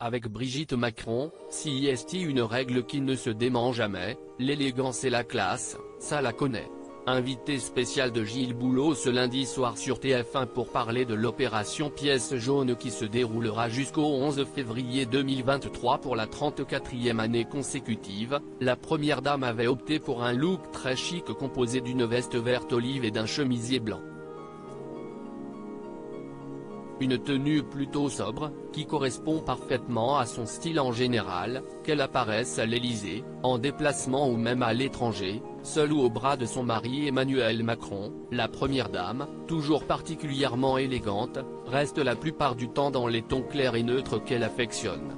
Avec Brigitte Macron, si est une règle qui ne se dément jamais, l'élégance et la classe, ça la connaît. Invité spécial de Gilles Boulot ce lundi soir sur TF1 pour parler de l'opération Pièce jaune qui se déroulera jusqu'au 11 février 2023 pour la 34e année consécutive, la première dame avait opté pour un look très chic composé d'une veste verte olive et d'un chemisier blanc. Une tenue plutôt sobre, qui correspond parfaitement à son style en général, qu'elle apparaisse à l'Élysée, en déplacement ou même à l'étranger, seule ou au bras de son mari Emmanuel Macron, la première dame, toujours particulièrement élégante, reste la plupart du temps dans les tons clairs et neutres qu'elle affectionne.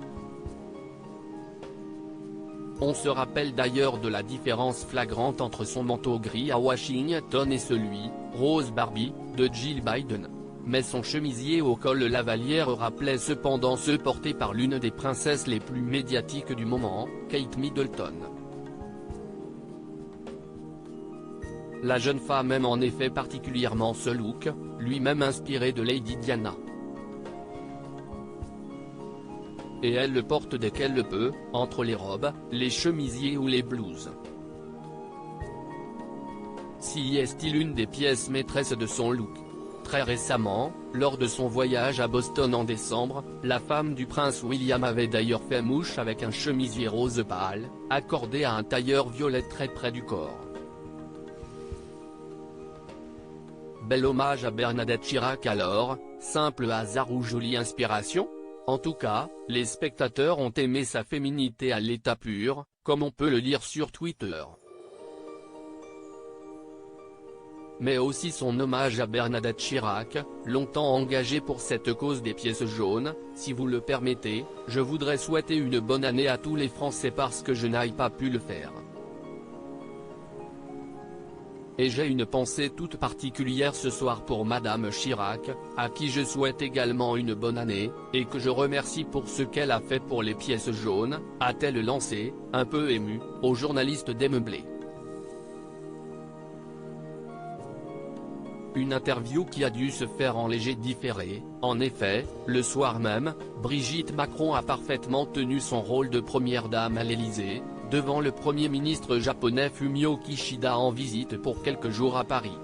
On se rappelle d'ailleurs de la différence flagrante entre son manteau gris à Washington et celui, rose Barbie, de Jill Biden. Mais son chemisier au col Lavalière rappelait cependant ceux portés par l'une des princesses les plus médiatiques du moment, Kate Middleton. La jeune femme aime en effet particulièrement ce look, lui-même inspiré de Lady Diana. Et elle le porte dès qu'elle le peut, entre les robes, les chemisiers ou les blouses. Si est l'une des pièces maîtresses de son look. Très récemment, lors de son voyage à Boston en décembre, la femme du prince William avait d'ailleurs fait mouche avec un chemisier rose pâle, accordé à un tailleur violet très près du corps. Bel hommage à Bernadette Chirac alors, simple hasard ou jolie inspiration? En tout cas, les spectateurs ont aimé sa féminité à l'état pur, comme on peut le lire sur Twitter. Mais aussi son hommage à Bernadette Chirac, longtemps engagée pour cette cause des pièces jaunes. Si vous le permettez, je voudrais souhaiter une bonne année à tous les Français parce que je n'ai pas pu le faire. Et j'ai une pensée toute particulière ce soir pour Madame Chirac, à qui je souhaite également une bonne année, et que je remercie pour ce qu'elle a fait pour les pièces jaunes, a-t-elle lancé, un peu émue, aux journalistes démeublés. Une interview qui a dû se faire en léger différé. En effet, le soir même, Brigitte Macron a parfaitement tenu son rôle de première dame à l'Élysée, devant le Premier ministre japonais Fumio Kishida en visite pour quelques jours à Paris.